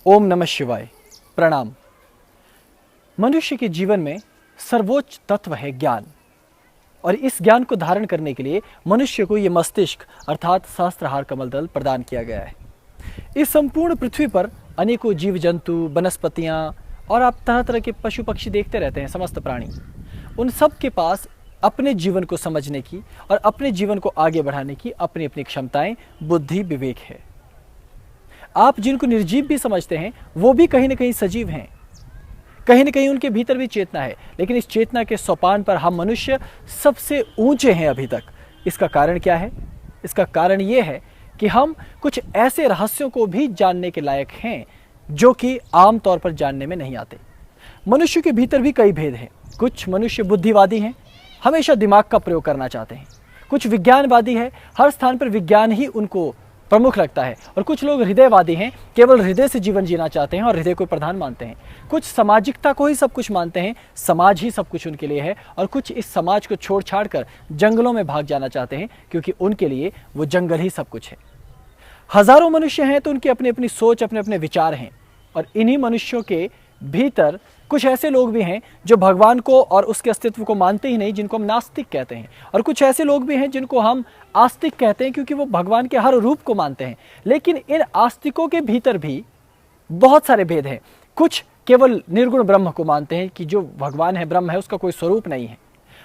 ओम नमः शिवाय। प्रणाम। मनुष्य के जीवन में सर्वोच्च तत्व है ज्ञान, और इस ज्ञान को धारण करने के लिए मनुष्य को ये मस्तिष्क अर्थात सहस्त्रहार कमल दल प्रदान किया गया है। इस संपूर्ण पृथ्वी पर अनेकों जीव जंतु, वनस्पतियाँ और आप तरह तरह के पशु पक्षी देखते रहते हैं, समस्त प्राणी। उन सब के पास अपने जीवन को समझने की और अपने जीवन को आगे बढ़ाने की अपनी अपनी क्षमताएं, बुद्धि, विवेक है। आप जिनको निर्जीव भी समझते हैं वो भी कहीं ना कहीं सजीव हैं, कहीं ना कहीं उनके भीतर भी चेतना है, लेकिन इस चेतना के सोपान पर हम मनुष्य सबसे ऊंचे हैं अभी तक। इसका कारण क्या है? इसका कारण ये है कि हम कुछ ऐसे रहस्यों को भी जानने के लायक हैं जो कि आम तौर पर जानने में नहीं आते। मनुष्य के भीतर भी कई भेद हैं। कुछ मनुष्य बुद्धिवादी हैं, हमेशा दिमाग का प्रयोग करना चाहते हैं। कुछ विज्ञानवादी है, हर स्थान पर विज्ञान ही उनको प्रमुख लगता है। और कुछ लोग हृदयवादी हैं, केवल हृदय से जीवन जीना चाहते हैं और हृदय को प्रधान मानते हैं। कुछ सामाजिकता को ही सब कुछ मानते हैं, समाज ही सब कुछ उनके लिए है। और कुछ इस समाज को छोड़ छाड़ कर जंगलों में भाग जाना चाहते हैं, क्योंकि उनके लिए वो जंगल ही सब कुछ है। हजारों मनुष्य हैं तो उनकी अपनी अपनी सोच, अपने अपने विचार हैं। और इन्हीं मनुष्यों के भीतर कुछ ऐसे लोग भी हैं जो भगवान को और उसके अस्तित्व को मानते ही नहीं, जिनको हम नास्तिक कहते हैं। और कुछ ऐसे लोग भी हैं जिनको हम आस्तिक कहते हैं, क्योंकि वो भगवान के हर रूप को मानते हैं। लेकिन इन आस्तिकों के भीतर भी बहुत सारे भेद हैं। कुछ केवल निर्गुण ब्रह्म को मानते हैं कि जो भगवान है, ब्रह्म है, उसका कोई स्वरूप नहीं है।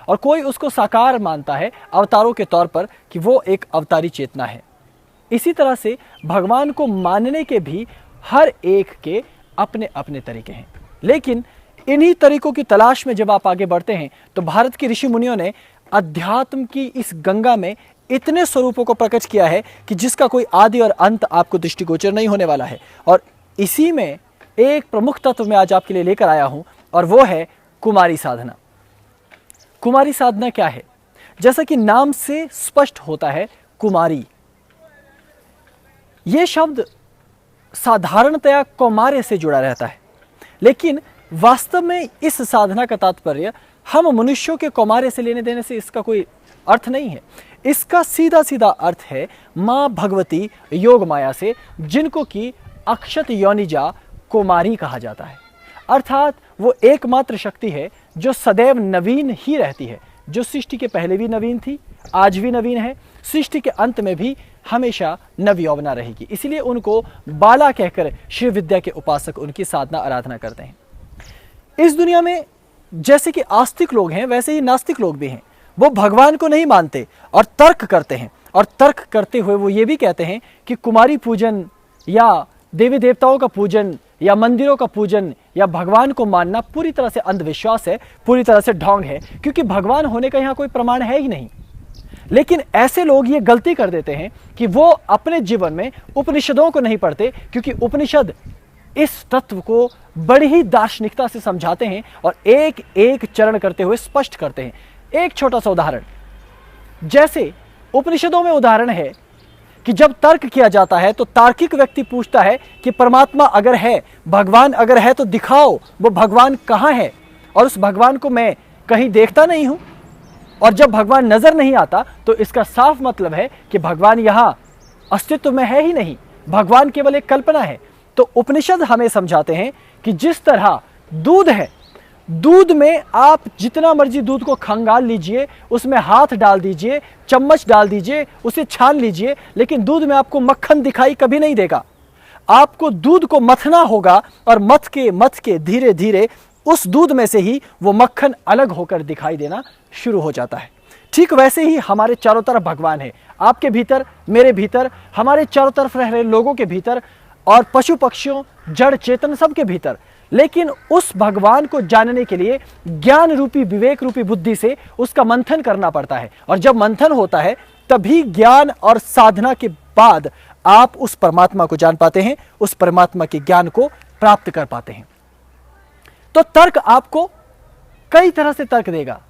और कोई उसको साकार मानता है अवतारों के तौर पर कि वो एक अवतारी चेतना है। इसी तरह से भगवान को मानने के भी हर एक के अपने अपने तरीके हैं। लेकिन इन्हीं तरीकों की तलाश में जब आप आगे बढ़ते हैं तो भारत के ऋषि मुनियों ने अध्यात्म की इस गंगा में इतने स्वरूपों को प्रकट किया है कि जिसका कोई आदि और अंत आपको दृष्टिगोचर नहीं होने वाला है। और इसी में एक प्रमुख तत्व मैं आज आपके लिए लेकर आया हूं, और वो है कुमारी साधना। कुमारी साधना क्या है? जैसा कि नाम से स्पष्ट होता है, कुमारी ये शब्द साधारणतया कौमार्य से जुड़ा रहता है, लेकिन वास्तव में इस साधना का तात्पर्य हम मनुष्यों के कौमार्य से लेने देने से इसका कोई अर्थ नहीं है। इसका सीधा सीधा अर्थ है माँ भगवती योग माया से, जिनको कि अक्षत योनिजा कुमारी कहा जाता है। अर्थात वो एकमात्र शक्ति है जो सदैव नवीन ही रहती है, जो सृष्टि के पहले भी नवीन थी, आज भी नवीन है, सृष्टि के अंत में भी हमेशा नवयौवना रहेगी। इसलिए उनको बाला कहकर शिव विद्या के उपासक उनकी साधना आराधना करते हैं। इस दुनिया में जैसे कि आस्तिक लोग हैं, वैसे ही नास्तिक लोग भी हैं। वो भगवान को नहीं मानते और तर्क करते हैं, और तर्क करते हुए वो ये भी कहते हैं कि कुमारी पूजन या देवी देवताओं का पूजन या मंदिरों का पूजन या भगवान को मानना पूरी तरह से अंधविश्वास है, पूरी तरह से ढोंग है, क्योंकि भगवान होने का यहाँ कोई प्रमाण है ही नहीं। लेकिन ऐसे लोग ये गलती कर देते हैं कि वो अपने जीवन में उपनिषदों को नहीं पढ़ते, क्योंकि उपनिषद इस तत्व को बड़ी ही दार्शनिकता से समझाते हैं और एक एक चरण करते हुए स्पष्ट करते हैं। एक छोटा सा उदाहरण, जैसे उपनिषदों में उदाहरण है कि जब तर्क किया जाता है तो तार्किक व्यक्ति पूछता है कि परमात्मा अगर है, भगवान अगर है तो दिखाओ वो भगवान कहाँ है, और उस भगवान को मैं कहीं देखता नहीं हूं। और जब भगवान नजर नहीं आता तो इसका साफ मतलब है कि भगवान यहां अस्तित्व में है ही नहीं, भगवान केवल एक कल्पना है। तो उपनिषद हमें समझाते हैं कि जिस तरह दूध है, दूध में आप जितना मर्जी दूध को खंगाल लीजिए, उसमें हाथ डाल दीजिए, चम्मच डाल दीजिए, उसे छान लीजिए, लेकिन दूध में आपको मक्खन दिखाई कभी नहीं देगा। आपको दूध को मथना होगा, और मथ के धीरे धीरे उस दूध में से ही वो मक्खन अलग होकर दिखाई देना शुरू हो जाता है। ठीक वैसे ही हमारे चारों तरफ भगवान है, आपके भीतर, मेरे भीतर, हमारे चारों तरफ रह रहे लोगों के भीतर, और पशु पक्षियों, जड़ चेतन सबके भीतर। लेकिन उस भगवान को जानने के लिए ज्ञान रूपी, विवेक रूपी बुद्धि से उसका मंथन करना पड़ता है। और जब मंथन होता है तभी ज्ञान और साधना के बाद आप उस परमात्मा को जान पाते हैं, उस परमात्मा के ज्ञान को प्राप्त कर पाते हैं। तो तर्क आपको कई तरह से तर्क देगा,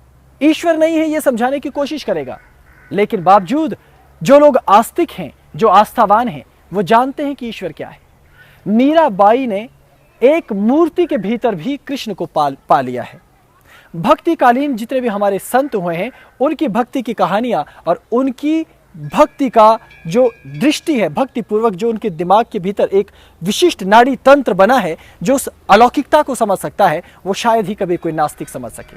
ईश्वर नहीं है यह समझाने की कोशिश करेगा। लेकिन बावजूद जो लोग आस्तिक हैं, जो आस्थावान हैं, वो जानते हैं कि ईश्वर क्या है। मीराबाई ने एक मूर्ति के भीतर भी कृष्ण को पा लिया है। भक्तिकालीन जितने भी हमारे संत हुए हैं, उनकी भक्ति की कहानियां और उनकी भक्ति का जो दृष्टि है, भक्ति पूर्वक जो उनके दिमाग के भीतर एक विशिष्ट नाड़ी तंत्र बना है जो उस अलौकिकता को समझ सकता है, वो शायद ही कभी कोई नास्तिक समझ सके।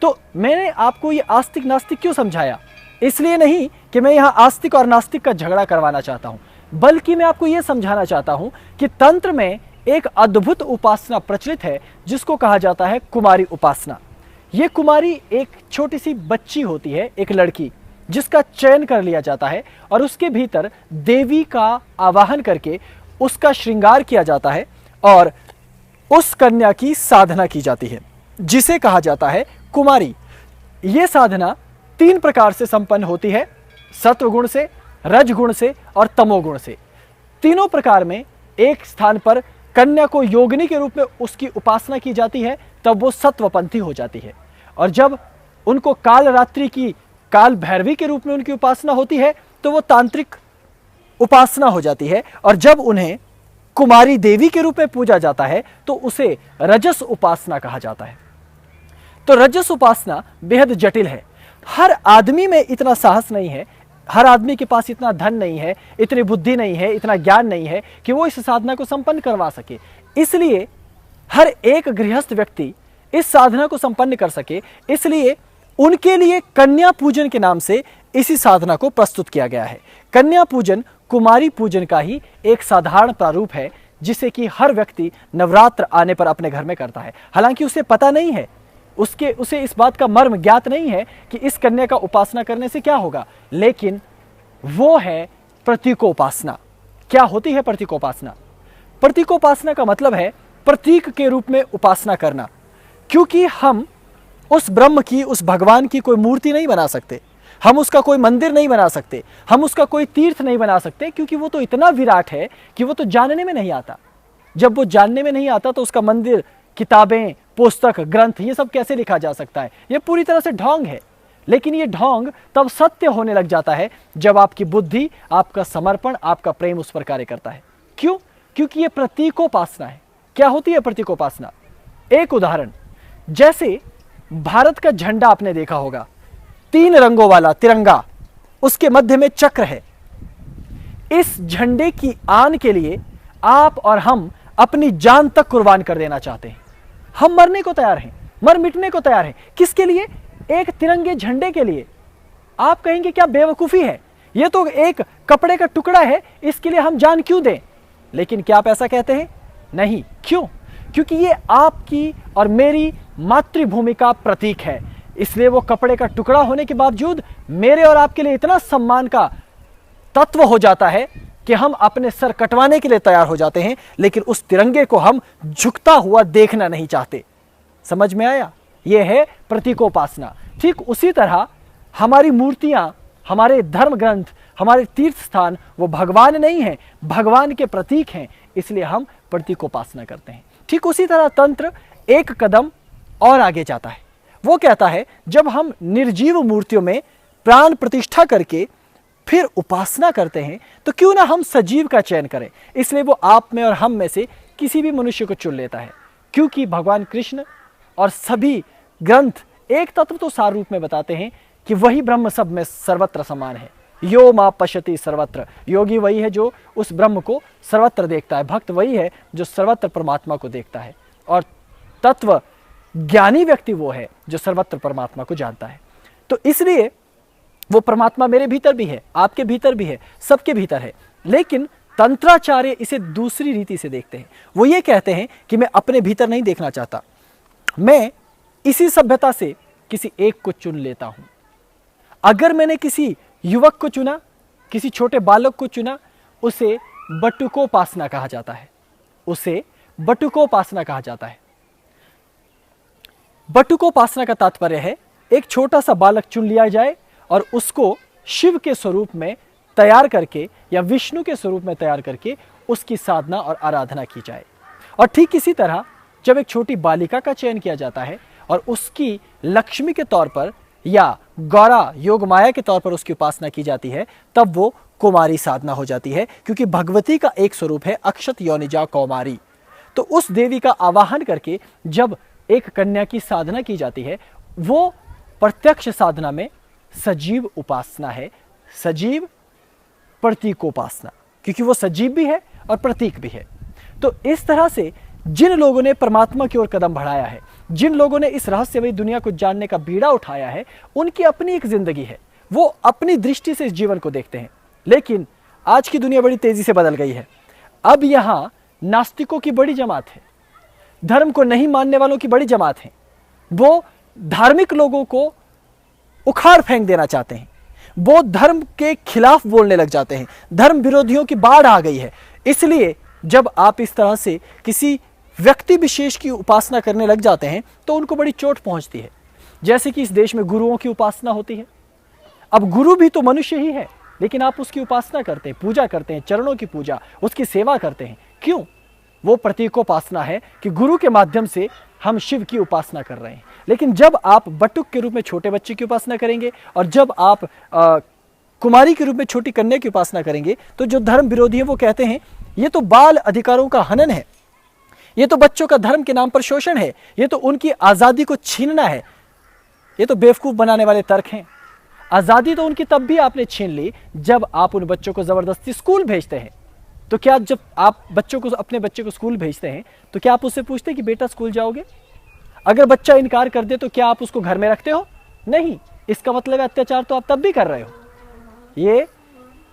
तो मैंने आपको ये आस्तिक नास्तिक क्यों समझाया? इसलिए नहीं कि मैं यहाँ आस्तिक और नास्तिक का झगड़ा करवाना चाहता हूँ, बल्कि मैं आपको ये समझाना चाहता हूँ कि तंत्र में एक अद्भुत उपासना प्रचलित है जिसको कहा जाता है कुमारी उपासना। ये कुमारी एक छोटी सी बच्ची होती है, एक लड़की जिसका चयन कर लिया जाता है और उसके भीतर देवी का आवाहन करके उसका श्रृंगार किया जाता है और उस कन्या की साधना की जाती है जिसे कहा जाता है कुमारी। ये साधना 3 प्रकार से संपन्न होती है, सत्वगुण से, रजगुण से और तमोगुण से। तीनों प्रकार में एक स्थान पर कन्या को योगिनी के रूप में उसकी उपासना की जाती है, तब वो सत्वपंथी हो जाती है। और जब उनको काल रात्रि की काल भैरवी के रूप में उनकी उपासना होती है तो वो तांत्रिक उपासना हो जाती है। और जब उन्हें कुमारी देवी के रूप में पूजा जाता है तो उसे रजस उपासना कहा जाता है। तो रजस उपासना बेहद जटिल है। हर आदमी में इतना साहस नहीं है, हर आदमी के पास इतना धन नहीं है, इतनी बुद्धि नहीं है, इतना ज्ञान नहीं है कि वो इस साधना को संपन्न करवा सके। इसलिए हर एक गृहस्थ व्यक्ति इस साधना को संपन्न कर सके, इसलिए उनके लिए कन्या पूजन के नाम से इसी साधना को प्रस्तुत किया गया है। कन्या पूजन कुमारी पूजन का ही एक साधारण प्रारूप है जिसे कि हर व्यक्ति नवरात्र आने पर अपने घर में करता है। हालांकि उसे पता नहीं है, उसे इस बात का मर्म ज्ञात नहीं है कि इस कन्या का उपासना करने से क्या होगा, लेकिन वो है प्रतीकोपासना। क्या होती है प्रतीकोपासना? प्रतीकोपासना का मतलब है प्रतीक के रूप में उपासना करना। क्योंकि हम उस ब्रह्म की, उस भगवान की कोई मूर्ति नहीं बना सकते, हम उसका कोई मंदिर नहीं बना सकते, हम उसका कोई तीर्थ नहीं बना सकते, क्योंकि वो तो इतना विराट है कि वो तो जानने में नहीं आता। जब वो जानने में नहीं आता तो उसका मंदिर, किताबें, पुस्तक, ग्रंथ, ये सब कैसे लिखा जा सकता है? ये पूरी तरह से ढोंग है। लेकिन ये ढोंग तब सत्य होने लग जाता है जब आपकी बुद्धि, आपका समर्पण, आपका प्रेम उस पर कार्य करता है। क्यों? क्योंकि ये प्रतीकोपासना है। क्या होती है प्रतीकोपासना? एक उदाहरण, जैसे भारत का झंडा आपने देखा होगा, 3 रंगों वाला तिरंगा, उसके मध्य में चक्र है। इस झंडे की आन के लिए आप और हम अपनी जान तक कुर्बान कर देना चाहते हैं। हम मरने को तैयार हैं, मर मिटने को तैयार हैं। किसके लिए? एक तिरंगे झंडे के लिए। आप कहेंगे क्या बेवकूफी है, यह तो एक कपड़े का टुकड़ा है, इसके लिए हम जान क्यों दें? लेकिन क्या आप ऐसा कहते हैं? नहीं। क्यों? क्योंकि ये आपकी और मेरी मातृभूमि का प्रतीक है। इसलिए वो कपड़े का टुकड़ा होने के बावजूद मेरे और आपके लिए इतना सम्मान का तत्व हो जाता है कि हम अपने सर कटवाने के लिए तैयार हो जाते हैं, लेकिन उस तिरंगे को हम झुकता हुआ देखना नहीं चाहते। समझ में आया? यह है प्रतीकोपासना। ठीक उसी तरह हमारी मूर्तियां, हमारे धर्म ग्रंथ, हमारे तीर्थ स्थान वो भगवान नहीं है, भगवान के प्रतीक हैं, इसलिए हम प्रतीकोपासना करते हैं। ठीक उसी तरह तंत्र एक कदम और आगे जाता है। वो कहता है जब हम निर्जीव मूर्तियों में प्राण प्रतिष्ठा करके फिर उपासना करते हैं तो क्यों ना हम सजीव का चयन करें। इसलिए वो आप में और हम में से किसी भी मनुष्य को चुन लेता है, क्योंकि भगवान कृष्ण और सभी ग्रंथ एक तत्व तो सार रूप में बताते हैं कि वही ब्रह्म सब में सर्वत्र समान है। यो मा पश्यति सर्वत्र। योगी वही है जो उस ब्रह्म को सर्वत्र देखता है, भक्त वही है जो सर्वत्र परमात्मा को देखता है, और तत्व ज्ञानी व्यक्ति वो है जो सर्वत्र परमात्मा को जानता है। तो इसलिए वो परमात्मा मेरे भीतर भी है, आपके भीतर भी है, सबके भीतर है। लेकिन तंत्राचार्य इसे दूसरी रीति से देखते हैं। वो ये कहते हैं कि मैं अपने भीतर नहीं देखना चाहता, मैं इसी सभ्यता से किसी एक को चुन लेता हूं। अगर मैंने किसी युवक को चुना, किसी छोटे बालक को चुना, उसे बटुकोपासना कहा जाता है। उसे बटुकोपासना कहा जाता है। बटुकोपासना का तात्पर्य है एक छोटा सा बालक चुन लिया जाए और उसको शिव के स्वरूप में तैयार करके या विष्णु के स्वरूप में तैयार करके उसकी साधना और आराधना की जाए। और ठीक इसी तरह जब एक छोटी बालिका का चयन किया जाता है और उसकी लक्ष्मी के तौर पर या गौरा योग माया के तौर पर उसकी उपासना की जाती है, तब वो कुमारी साधना हो जाती है, क्योंकि भगवती का एक स्वरूप है अक्षत योनिजा कौमारी। तो उस देवी का आवाहन करके जब एक कन्या की साधना की जाती है, वो प्रत्यक्ष साधना में सजीव उपासना है, सजीव प्रतीकोपासना, क्योंकि वो सजीव भी है और प्रतीक भी है। तो इस तरह से जिन लोगों ने परमात्मा की ओर कदम बढ़ाया है, जिन लोगों ने इस रहस्यमयी दुनिया को जानने का बीड़ा उठाया है, उनकी अपनी एक जिंदगी है, वो अपनी दृष्टि से इस जीवन को देखते हैं। लेकिन आज की दुनिया बड़ी तेजी से बदल गई है। अब यहां नास्तिकों की बड़ी जमात है, धर्म को नहीं मानने वालों की बड़ी जमात है। वो धार्मिक लोगों को उखाड़ फेंक देना चाहते हैं, वो धर्म के खिलाफ बोलने लग जाते हैं। धर्म विरोधियों की बाढ़ आ गई है। इसलिए जब आप इस तरह से किसी व्यक्ति विशेष की उपासना करने लग जाते हैं तो उनको बड़ी चोट पहुंचती है। जैसे कि इस देश में गुरुओं की उपासना होती है। अब गुरु भी तो मनुष्य ही है, लेकिन आप उसकी उपासना करते हैं, पूजा करते हैं, चरणों की पूजा, उसकी सेवा करते हैं। क्यों? वो प्रतीकोपासना है कि गुरु के माध्यम से हम शिव की उपासना कर रहे हैं। लेकिन जब आप बटुक के रूप में छोटे बच्चे की उपासना करेंगे और जब आप कुमारी के रूप में छोटी कन्या की उपासना करेंगे, तो जो धर्म विरोधी है वो कहते हैं ये तो बाल अधिकारों का हनन है, ये तो बच्चों का धर्म के नाम पर शोषण है, ये तो उनकी आजादी को छीनना है। ये तो बेवकूफ बनाने वाले तर्क हैं। आजादी तो उनकी तब भी आपने छीन ली जब आप उन बच्चों को जबरदस्ती स्कूल भेजते हैं। तो क्या जब आप बच्चों को, अपने बच्चे को स्कूल भेजते हैं, तो क्या आप उससे पूछते हैं कि बेटा स्कूल जाओगे? अगर बच्चा इनकार कर दे तो क्या आप उसको घर में रखते हो? नहीं। इसका मतलब है अत्याचार तो आप तब भी कर रहे हो।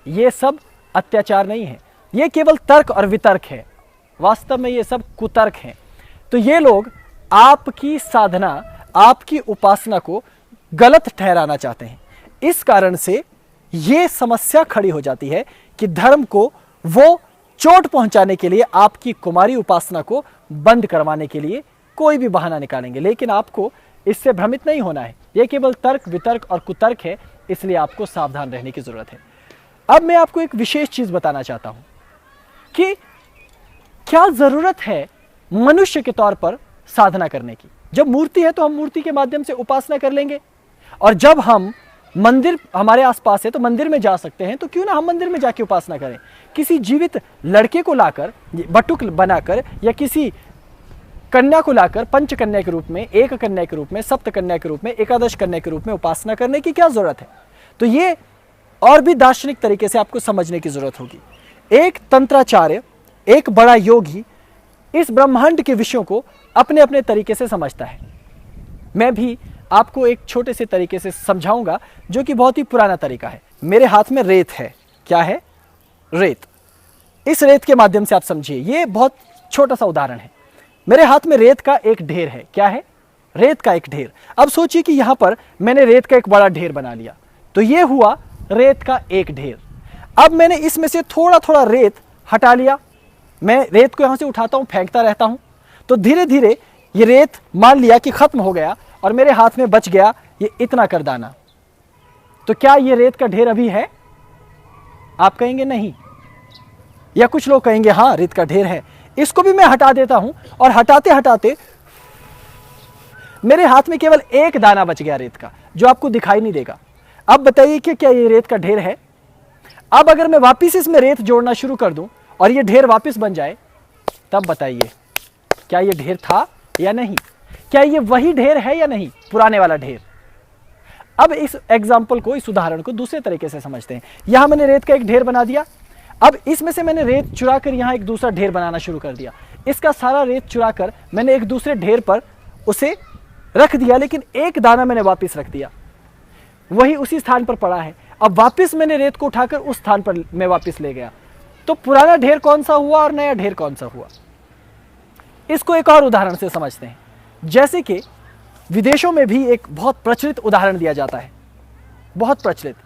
ये सब अत्याचार नहीं है, ये केवल तर्क और वितर्क है। वास्तव में ये सब कुतर्क हैं। तो ये लोग आपकी साधना, आपकी उपासना को गलत ठहराना चाहते हैं। इस कारण से ये समस्या खड़ी हो जाती है कि धर्म को वो चोट पहुंचाने के लिए, आपकी कुमारी उपासना को बंद करवाने के लिए कोई भी बहाना निकालेंगे। लेकिन आपको इससे भ्रमित नहीं होना है। यह केवल तर्क, वितर्क और कुतर्क है, इसलिए आपको सावधान रहने की जरूरत है। अब मैं आपको एक विशेष चीज बताना चाहता हूं कि क्या जरूरत है मनुष्य के तौर पर साधना करने की। जब मूर्ति है तो हम मूर्ति के माध्यम से उपासना कर लेंगे, और जब हम मंदिर हमारे आसपास है तो मंदिर में जा सकते हैं, तो क्यों ना हम मंदिर में जाके उपासना करें। किसी जीवित लड़के को लाकर, बटुक बनाकर, या किसी कन्या को लाकर पंच कन्या के रूप में, एक कन्या के रूप में, सप्त कन्या के रूप में, एकादश कन्या के रूप में उपासना करने की क्या जरूरत है। तो ये और भी दार्शनिक तरीके से आपको समझने की जरूरत होगी। एक तंत्राचार्य, एक बड़ा योगी इस ब्रह्मांड के विषयों को अपने अपने तरीके से समझता है। मैं भी आपको एक छोटे से तरीके से समझाऊंगा जो कि बहुत ही पुराना तरीका है। मेरे हाथ में रेत है। क्या है? रेत। इस रेत के माध्यम से आप समझिए, ये बहुत छोटा सा उदाहरण है। मेरे हाथ में रेत का एक ढेर है। क्या है? रेत का एक ढेर। अब सोचिए कि यहां पर मैंने रेत का एक बड़ा ढेर बना लिया, तो ये हुआ रेत का एक ढेर। अब मैंने इसमें से थोड़ा थोड़ा रेत हटा लिया। मैं रेत को यहां से उठाता हूं, फेंकता रहता हूं, तो धीरे धीरे ये रेत मान लिया कि खत्म हो गया और मेरे हाथ में बच गया ये इतना कर दाना। तो क्या ये रेत का ढेर अभी है? आप कहेंगे नहीं, या कुछ लोग कहेंगे हाँ रेत का ढेर है। इसको भी मैं हटा देता हूं और हटाते हटाते मेरे हाथ में केवल एक दाना बच गया रेत का, जो आपको दिखाई नहीं देगा। अब बताइए कि क्या ये रेत का ढेर है? अब अगर मैं वापिस इसमें रेत जोड़ना शुरू कर दूं और ये ढेर वापस बन जाए, तब बताइए क्या ये ढेर था या नहीं? क्या ये वही ढेर है या नहीं, पुराने वाला ढेर? अब इस एग्जाम्पल को, इस उदाहरण को दूसरे तरीके से समझते हैं। यहां मैंने रेत का एक ढेर बना दिया। अब इसमें से मैंने रेत चुरा कर यहां एक दूसरा ढेर बनाना शुरू कर दिया। इसका सारा रेत चुरा कर मैंने एक दूसरे ढेर पर उसे रख दिया, लेकिन एक दाना मैंने वापस रख दिया, वही उसी स्थान पर पड़ा है। अब वापस मैंने रेत को उठाकर उस स्थान पर मैं वापस ले गया। तो पुराना ढेर कौन सा हुआ और नया ढेर कौन सा हुआ? इसको एक और उदाहरण से समझते हैं। जैसे कि विदेशों में भी एक बहुत प्रचलित उदाहरण दिया जाता है, बहुत प्रचलित,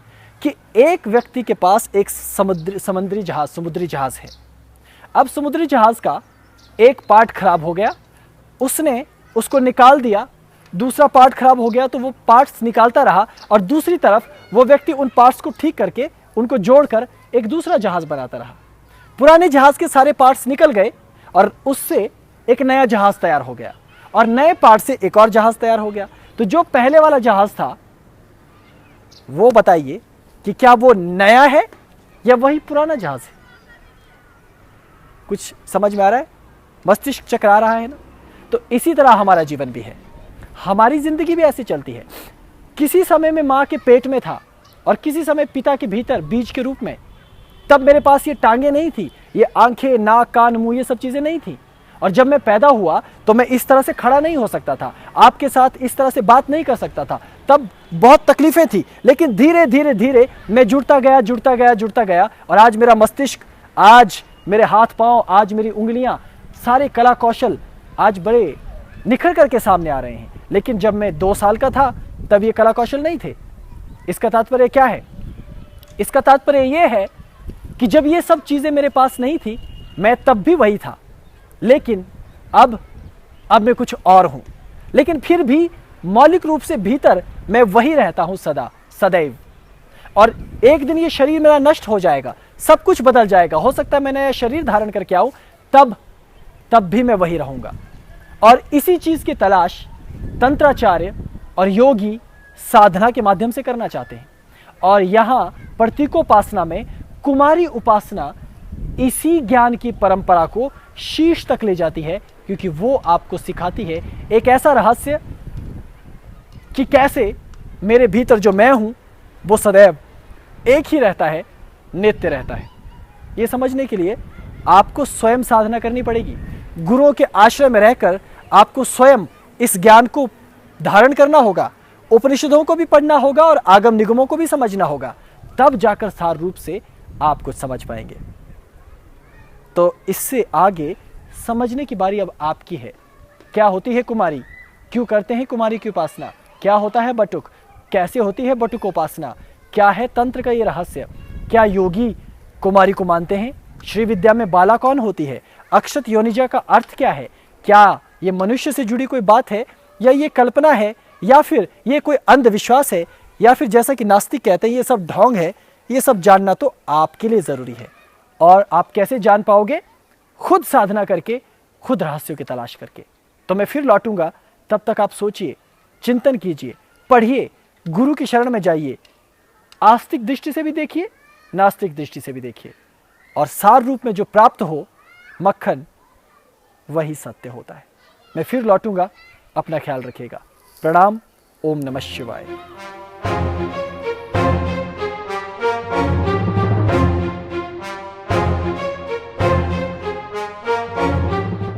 कि एक व्यक्ति के पास एक समुद्री जहाज है। अब समुद्री जहाज का एक पार्ट खराब हो गया, उसने उसको निकाल दिया। दूसरा पार्ट खराब हो गया तो वो पार्ट्स निकालता रहा, और दूसरी तरफ वो व्यक्ति उन पार्ट्स को ठीक करके उनको जोड़कर एक दूसरा जहाज बनाता रहा। पुराने जहाज के सारे पार्ट्स निकल गए और उससे एक नया जहाज तैयार हो गया, और नए पार्ट से एक और जहाज तैयार हो गया। तो जो पहले वाला जहाज था, वो बताइए कि क्या वो नया है या वही पुराना जहाज है? कुछ समझ में आ रहा है? मस्तिष्क चकरा रहा है ना? तो इसी तरह हमारा जीवन भी है, हमारी जिंदगी भी ऐसे चलती है। किसी समय में मां के पेट में था और किसी समय पिता के भीतर बीज के रूप में। तब मेरे पास ये टांगे नहीं थी, ये आंखें, नाक, कान, मुंह, ये सब चीजें नहीं थी। और जब मैं पैदा हुआ तो मैं इस तरह से खड़ा नहीं हो सकता था, आपके साथ इस तरह से बात नहीं कर सकता था। तब बहुत तकलीफें थी, लेकिन धीरे धीरे धीरे मैं जुड़ता गया और आज मेरा मस्तिष्क, आज मेरे हाथ पांव, आज मेरी उंगलियां, सारे कला कौशल आज बड़े निखर करके सामने आ रहे हैं। लेकिन जब मैं 2 साल का था तब ये कला कौशल नहीं थे। इसका तात्पर्य क्या है? इसका तात्पर्य यह है कि जब ये सब चीजें मेरे पास नहीं थी, मैं तब भी वही था, लेकिन अब मैं कुछ और हूं। लेकिन फिर भी मौलिक रूप से भीतर मैं वही रहता हूं सदैव। और एक दिन ये शरीर मेरा नष्ट हो जाएगा, सब कुछ बदल जाएगा, हो सकता है मैं नया शरीर धारण करके आऊं, तब भी मैं वही रहूंगा। और इसी चीज की तलाश तंत्राचार्य और योगी साधना के माध्यम से करना चाहते हैं। और यहां प्रतीकोपासना में कुमारी उपासना इसी ज्ञान की परंपरा को शीर्ष तक ले जाती है, क्योंकि वो आपको सिखाती है एक ऐसा रहस्य कि कैसे मेरे भीतर जो मैं हूं वो सदैव एक ही रहता है, नित्य रहता है। ये समझने के लिए आपको स्वयं साधना करनी पड़ेगी। गुरुओं के आश्रय में रहकर आपको स्वयं इस ज्ञान को धारण करना होगा, उपनिषदों को भी पढ़ना होगा और आगम निगमों को भी समझना होगा, तब जाकर सार रूप से आप कुछ समझ पाएंगे। तो इससे आगे समझने की बारी अब आपकी है। क्या होती है कुमारी? क्यों करते हैं कुमारी की उपासना? क्या होता है बटुक? कैसे होती है बटुक उपासना? क्या है तंत्र का ये रहस्य? क्या योगी कुमारी को मानते हैं? श्री विद्या में बाला कौन होती है? अक्षत योनिजा का अर्थ क्या है? क्या ये मनुष्य से जुड़ी कोई बात है, या ये कल्पना है, या फिर ये कोई अंधविश्वास है, या फिर जैसा कि नास्तिक कहते हैं ये सब ढोंग है? ये सब जानना तो आपके लिए जरूरी है। और आप कैसे जान पाओगे? खुद साधना करके, खुद रहस्यों की तलाश करके। तो मैं फिर लौटूंगा, तब तक आप सोचिए, चिंतन कीजिए, पढ़िए, गुरु की शरण में जाइए, आस्तिक दृष्टि से भी देखिए, नास्तिक दृष्टि से भी देखिए, और सार रूप में जो प्राप्त हो मक्खन, वही सत्य होता है। मैं फिर लौटूंगा, अपना ख्याल रखिएगा। प्रणाम। ओम नमः शिवाय।